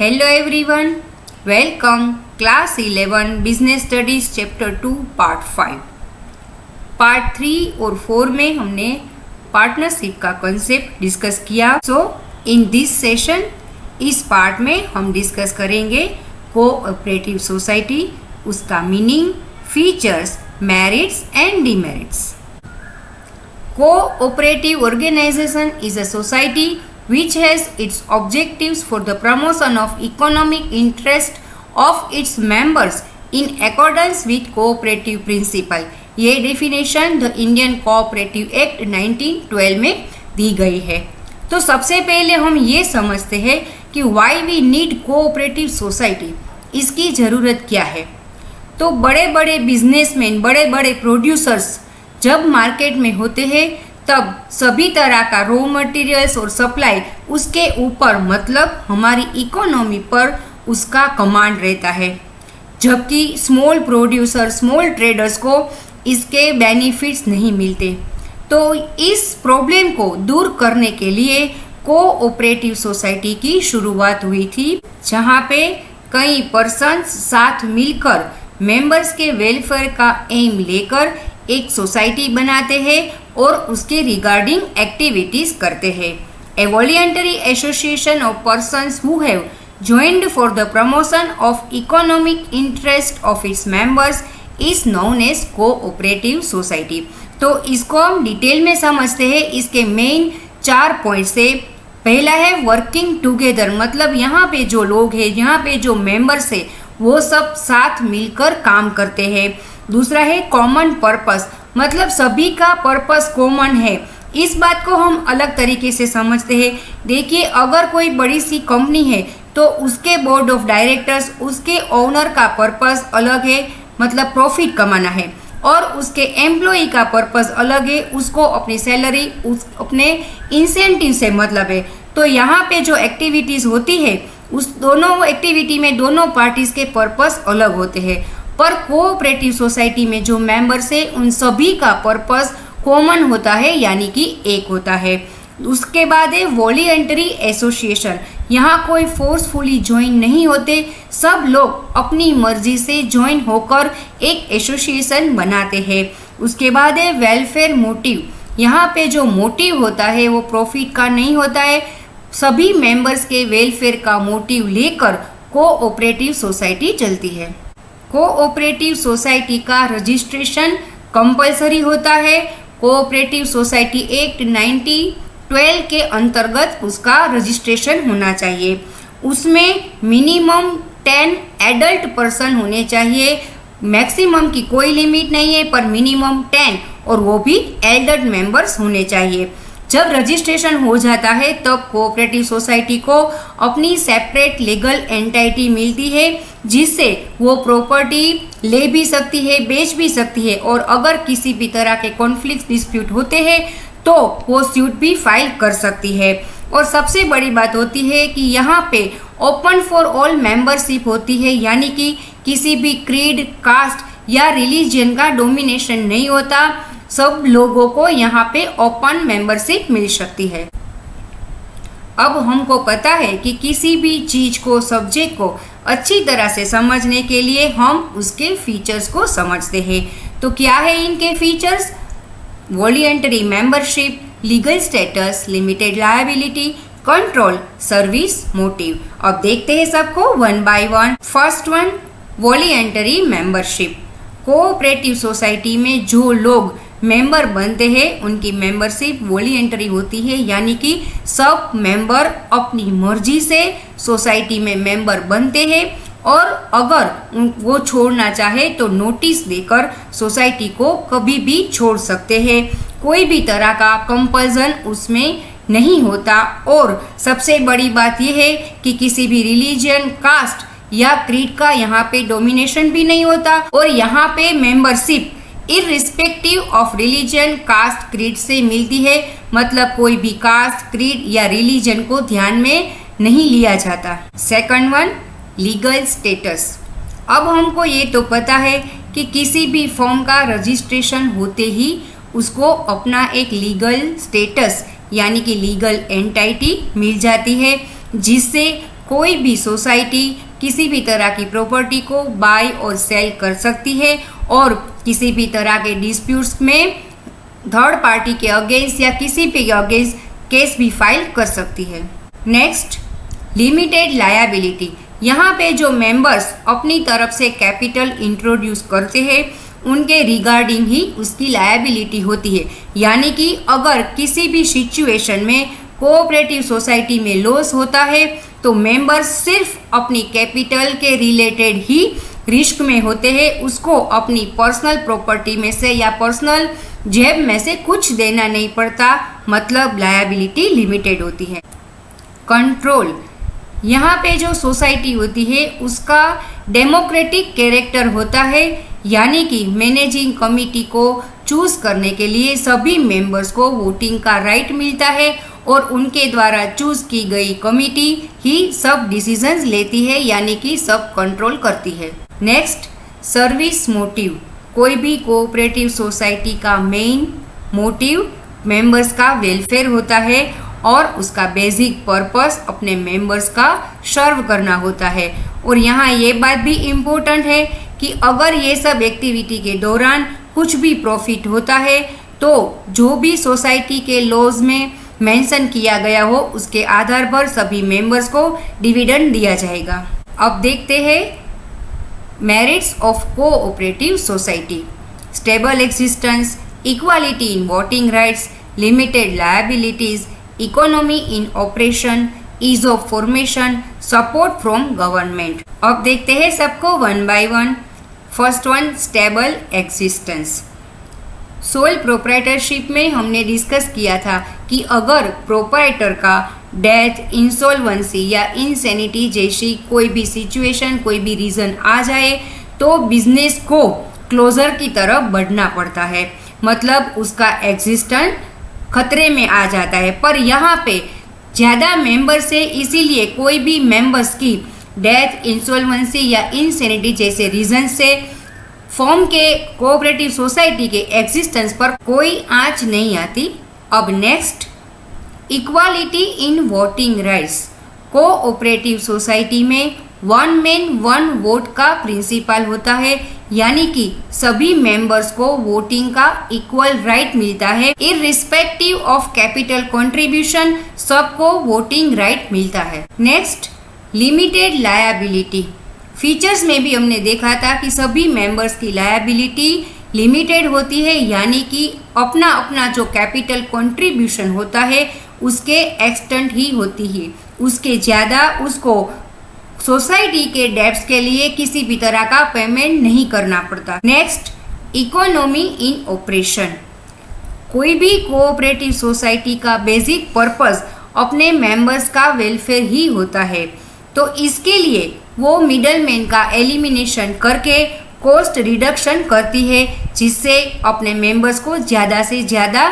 Hello everyone, welcome class 11 business studies chapter 2 part 5. Part 3 और 4 में हमने पार्टनरशिप का कॉन्सेप्ट डिस्कस किया. सो इन दिस सेशन इस पार्ट में हम डिस्कस करेंगे कोऑपरेटिव सोसाइटी, उसका meaning, features, merits and demerits. Cooperative organization is a society which has its objectives for the promotion of economic interest of its members in accordance with cooperative principle. ये definition the Indian cooperative act 1912 में दी गई है. तो सबसे पहले हम ये समझते हैं कि why we need cooperative society, इसकी ज़रूरत क्या है. तो बड़े बड़े बिजनेसमैन, बड़े बड़े प्रोड्यूसर्स जब मार्केट में होते हैं तब सभी तरह का रॉ मटेरियल्स और सप्लाई उसके ऊपर, मतलब हमारी इकोनॉमी पर उसका कमांड रहता है, जबकि स्मॉल प्रोड्यूसर, स्मॉल ट्रेडर्स को इसके बेनिफिट्स नहीं मिलते. तो इस प्रॉब्लम को दूर करने के लिए कोऑपरेटिव सोसाइटी की शुरुआत हुई थी, जहाँ पे कई पर्सन्स साथ मिलकर मेंबर्स के वेलफेयर का एम लेकर एक सोसाइटी बनाते हैं और उसके रिगार्डिंग एक्टिविटीज करते हैं. A voluntary association of persons who have joined for the promotion of economic interest of its members is known as cooperative society. तो इसको हम डिटेल में समझते हैं. इसके मेन 4 पॉइंट्स है. पहला है वर्किंग टुगेदर, मतलब यहाँ पे जो लोग हैं, यहाँ पे जो मेंबर्स है, वो सब साथ मिलकर काम करते हैं. दूसरा है कॉमन पर्पस, मतलब सभी का पर्पस कॉमन है. इस बात को हम अलग तरीके से समझते हैं. देखिए, अगर कोई बड़ी सी कंपनी है तो उसके बोर्ड ऑफ डायरेक्टर्स, उसके ओनर का पर्पस अलग है, मतलब प्रॉफिट कमाना है, और उसके एम्प्लॉय का पर्पस अलग है, उसको अपनी सैलरी, अपने इंसेंटिव से मतलब है. तो यहाँ पे जो एक्टिविटीज़ होती है, उस दोनों एक्टिविटी में दोनों पार्टीज के पर्पस अलग होते हैं. पर कोऑपरेटिव सोसाइटी में जो मेंबर्स है उन सभी का पर्पस कॉमन होता है, यानी कि एक होता है. उसके बाद है वॉलंटरी एसोसिएशन. यहाँ कोई फोर्सफुली ज्वाइन नहीं होते, सब लोग अपनी मर्जी से ज्वाइन होकर एक एसोसिएशन बनाते हैं. उसके बाद है वेलफेयर मोटिव. यहाँ पे जो मोटिव होता है वो प्रॉफिट का नहीं होता है, सभी मेंबर्स के वेलफेयर का मोटिव लेकर कोऑपरेटिव सोसाइटी चलती है. कोऑपरेटिव सोसाइटी का रजिस्ट्रेशन कंपलसरी होता है. कोऑपरेटिव सोसाइटी एक्ट 1912 के अंतर्गत उसका रजिस्ट्रेशन होना चाहिए. उसमें मिनिमम 10 एडल्ट पर्सन होने चाहिए. मैक्सिमम की कोई लिमिट नहीं है, पर मिनिमम 10, और वो भी एडल्ट मेंबर्स होने चाहिए. जब रजिस्ट्रेशन हो जाता है तब कोऑपरेटिव सोसाइटी को अपनी सेपरेट लीगल एंटिटी मिलती है, जिससे वो प्रॉपर्टी ले भी सकती है, बेच भी सकती है, और अगर किसी भी तरह के कॉन्फ्लिक्ट डिस्प्यूट होते हैं तो वो सूट भी फाइल कर सकती है. और सबसे बड़ी बात होती है कि यहाँ पे ओपन फॉर ऑल मेंबरशिप होती है, यानी कि किसी भी क्रीड, कास्ट या रिलीजन का डोमिनेशन नहीं होता. सब लोगों को यहाँ पे ओपन मेंबरशिप मिल सकती है. अब हमको पता है कि किसी भी चीज़ को, सब्जेक्ट को अच्छी तरह से समझने के लिए हम उसके फीचर्स को समझते हैं. तो क्या है इनके features? Voluntary membership, legal status, limited liability, control, service, motive. अब देखते हैं सबको one by one. First one, voluntary membership. Cooperative society में जो लोग मेंबर बनते हैं उनकी मेंबरशिप वॉलंटरी होती है, यानी कि सब मेंबर अपनी मर्जी से सोसाइटी में मेंबर बनते हैं, और अगर वो छोड़ना चाहे तो नोटिस देकर सोसाइटी को कभी भी छोड़ सकते हैं. कोई भी तरह का कंपल्सन उसमें नहीं होता. और सबसे बड़ी बात यह है कि किसी भी रिलीजन, कास्ट या क्रीड का यहाँ पे डोमिनेशन भी नहीं होता. और यहाँ पे membership irrespective of religion, caste, creed से मिलती है, मतलब कोई भी कास्ट, क्रीड या रिलीजन को ध्यान में नहीं लिया जाता. Second one, legal status. अब हमको ये तो पता है कि किसी भी फॉर्म का रजिस्ट्रेशन होते ही उसको अपना एक लीगल स्टेटस, यानी कि लीगल एंटिटी मिल जाती है, जिससे कोई भी सोसाइटी किसी भी तरह की प्रॉपर्टी को बाय और सेल कर सकती है और किसी भी तरह के डिस्प्यूट्स में थर्ड पार्टी के अगेंस्ट या किसी भी अगेंस्ट केस भी फाइल कर सकती है। Next, limited liability. यहाँ पे जो मेंबर्स अपनी तरफ से कैपिटल इंट्रोड्यूस करते हैं उनके रिगार्डिंग ही उसकी लायबिलिटी होती है। यानी कि अगर किसी भी सिचुएशन में कोऑपरेटिव सोसाइटी में लॉस होता है तो मेंबर्स सिर्फ अपनी कैपिटल के रिलेटेड ही रिस्क में होते हैं, उसको अपनी पर्सनल प्रॉपर्टी में से या पर्सनल जेब में से कुछ देना नहीं पड़ता, मतलब लायबिलिटी लिमिटेड होती है। कंट्रोल, यहाँ पे जो सोसाइटी होती है उसका डेमोक्रेटिक कैरेक्टर होता है, यानी कि मैनेजिंग कमिटी को चूज करने के लिए सभी मेंबर्स को वोटिंग का राइट मिलता है और उनके द्वारा चूज की गई कमिटी ही सब डिसीजंस लेती है, यानी कि सब कंट्रोल करती है। Next, service motive. कोई भी कोऑपरेटिव सोसाइटी का मेन मोटिव मेंबर्स का वेलफेयर होता है और उसका बेसिक पर्पस अपने मेंबर्स का सर्व करना होता है। और यहाँ ये बात भी इम्पोर्टेंट है कि अगर ये सब एक्टिविटी के दौरान कुछ भी प्रॉफिट होता है तो जो भी सोसाइटी के लॉज में मेंशन किया गया हो उसके आधार पर सभी मेंबर्स को डिविडेंड दिया जाएगा। अब देखते हैं merits of cooperative society. Stable existence, equality in voting rights, limited liabilities, economy in operation, ease of formation, support from government. अब देखते हैं सबको one by one. First one, stable existence. Sole proprietorship में हमने डिस्कस किया था कि अगर प्रोप्राइटर का डेथ, इंसॉल्वेंसी या इंसैनिटी जैसी कोई भी सिचुएशन, कोई भी रीज़न आ जाए तो बिजनेस को क्लोजर की तरफ बढ़ना पड़ता है, मतलब उसका एग्जिस्टेंस खतरे में आ जाता है। पर यहाँ पे ज़्यादा मेंबर से, इसीलिए कोई भी मेंबर्स की डेथ, इंसॉल्वेंसी या इंसैनिटी जैसे रीजन से फर्म के कोऑपरेटिव सोसाइटी के एग्जिस्टेंस पर कोई आंच नहीं आती। अब next, equality in voting rights. Cooperative society में वन मैन वन वोट का प्रिंसिपल होता है, यानी कि सभी मेंबर्स को वोटिंग का इक्वल राइट मिलता है। इररिस्पेक्टिव ऑफ कैपिटल कंट्रीब्यूशन सबको वोटिंग राइट मिलता है। Next, limited liability. फीचर्स में भी हमने देखा था कि सभी मेंबर्स की लायबिलिटी लिमिटेड होती है, यानी कि अपना अपना जो कैपिटल कंट्रीब्यूशन होता है उसके एक्सटेंट ही होती है, उसके ज़्यादा उसको सोसाइटी के डेब्ट्स के लिए किसी भी तरह का पेमेंट नहीं करना पड़ता। Next, economy in operation. कोई भी कोऑपरेटिव सोसाइटी का बेसिक पर्पस अपने मेंबर्स का वेलफेयर ही होता है, तो इसके लिए वो मिडलमैन का एलिमिनेशन करके कॉस्ट रिडक्शन करती है, जिससे अपने मेंबर्स को ज़्यादा से ज़्यादा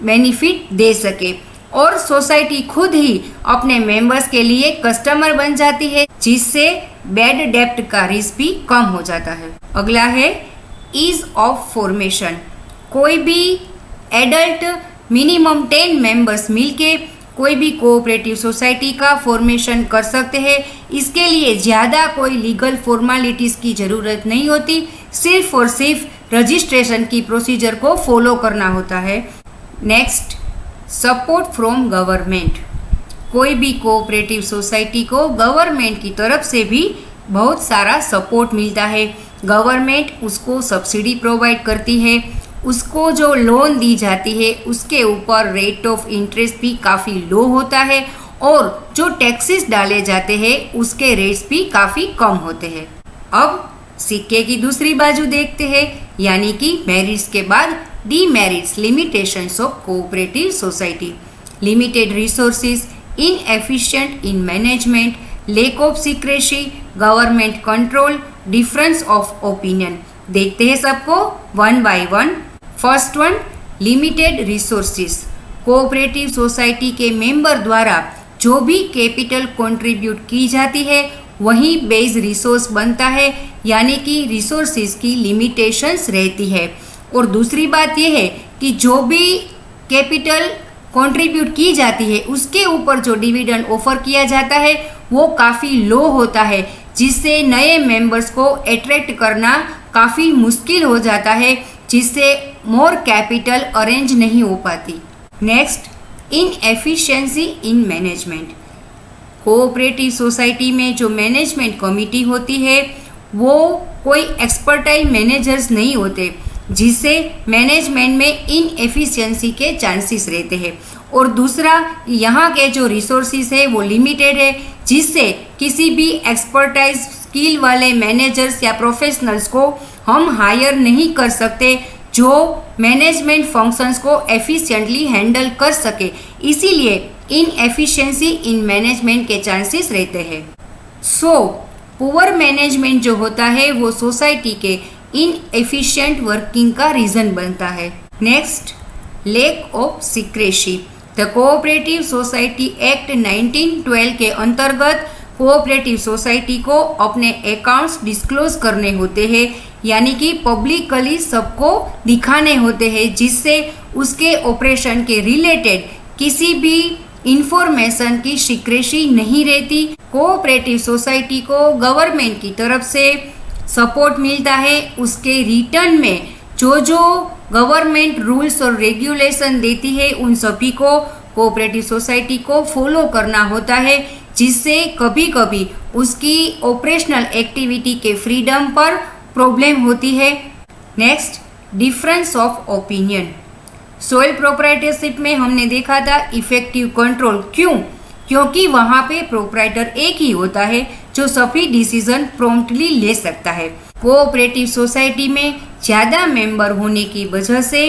बेनिफिट दे सके और सोसाइटी खुद ही अपने मेंबर्स के लिए कस्टमर बन जाती है, जिससे बैड डेप्ट का रिस्क भी कम हो जाता है। अगला है ईज ऑफ फॉर्मेशन। कोई भी एडल्ट मिनिमम 10 मेंबर्स मिलके कोई भी कोऑपरेटिव सोसाइटी का फॉर्मेशन कर सकते हैं। इसके लिए ज़्यादा कोई लीगल फॉर्मेलिटीज़ की ज़रूरत नहीं होती, सिर्फ और सिर्फ रजिस्ट्रेशन की प्रोसीजर को फॉलो करना होता है। Next, support from government. कोई भी कोऑपरेटिव सोसाइटी को गवर्नमेंट की तरफ से भी बहुत सारा सपोर्ट मिलता है। गवर्नमेंट उसको सब्सिडी प्रोवाइड करती है, उसको जो लोन दी जाती है उसके ऊपर रेट ऑफ इंटरेस्ट भी काफ़ी लो होता है और जो टैक्सेस डाले जाते हैं उसके रेट्स भी काफ़ी कम होते हैं। अब सिक्के की दूसरी बाजू देखते हैं, यानी कि मेरिट्स के बाद demerits, limitations of cooperative society. Limited resources, inefficient in management, lack of secrecy, government control, difference of opinion. देखते हैं सबको one by one. First one, limited resources. Cooperative society के मेंबर द्वारा जो भी कैपिटल कंट्रीब्यूट की जाती है वही बेस रिसोर्स बनता है, यानी कि रिसोर्सेज की लिमिटेशंस रहती है। और दूसरी बात यह है कि जो भी कैपिटल कंट्रीब्यूट की जाती है उसके ऊपर जो डिविडेंड ऑफर किया जाता है वो काफ़ी लो होता है, जिससे नए मेंबर्स को अट्रैक्ट करना काफ़ी मुश्किल हो जाता है, जिससे मोर कैपिटल अरेंज नहीं हो पाती। Next, inefficiency in management. Cooperative society में जो मैनेजमेंट कमेटी होती है वो कोई एक्सपर्टाइज मैनेजर्स नहीं होते, जिससे मैनेजमेंट में इनएफिशिएंसी के चांसेस रहते हैं। और दूसरा, यहाँ के जो रिसोर्सेज है वो लिमिटेड है, जिससे किसी भी एक्सपर्टाइज स्किल वाले मैनेजर्स या प्रोफेशनल्स को हम हायर नहीं कर सकते जो मैनेजमेंट फंक्शंस को एफिशिएंटली हैंडल कर सके। इसीलिए इनएफिशिएंसी इन मैनेजमेंट के चांसेस रहते हैं। पुअर मैनेजमेंट जो होता है वो सोसाइटी के इनएफिशिएंट वर्किंग का रीजन बनता है। Next, lack of secrecy. The cooperative society act 1912 के अंतर्गत कोऑपरेटिव सोसाइटी को अपने अकाउंट्स डिस्क्लोज करने होते हैं, यानी कि पब्लिकली सबको दिखाने होते हैं, जिससे उसके ऑपरेशन के रिलेटेड किसी भी इंफॉर्मेशन की सीक्रेसी नहीं रहती। कोऑपरेटिव सोसाइटी को गवर्नमेंट की तरफ से सपोर्ट मिलता है, उसके रिटर्न में जो गवर्नमेंट रूल्स और रेगुलेशन देती है उन सभी को कोऑपरेटिव सोसाइटी को फॉलो करना होता है, जिससे कभी कभी उसकी ऑपरेशनल एक्टिविटी के फ्रीडम पर प्रॉब्लम होती है। Next, difference of opinion. Soil proprietorship में हमने देखा था इफेक्टिव कंट्रोल। क्यों? क्योंकि वहाँ पे प्रोप्राइटर एक ही होता है जो सभी डिसीजन प्रॉम्प्टली ले सकता है। कोऑपरेटिव सोसाइटी में ज़्यादा मेंबर होने की वजह से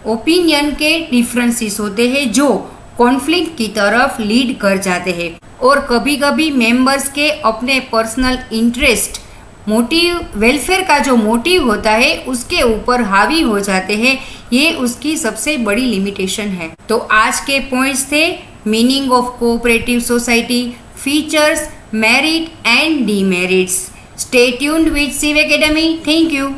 ओपिनियन के डिफरेंसेस होते हैं जो कॉन्फ्लिक्ट की तरफ लीड कर जाते हैं, और कभी कभी मेंबर्स के अपने पर्सनल इंटरेस्ट, मोटिव, वेलफेयर का जो मोटिव होता है उसके ऊपर हावी हो जाते हैं। ये उसकी सबसे बड़ी लिमिटेशन है। तो आज के पॉइंट्स थे meaning of cooperative society, features, merit and demerits. Stay tuned with Shiv academy. Thank you.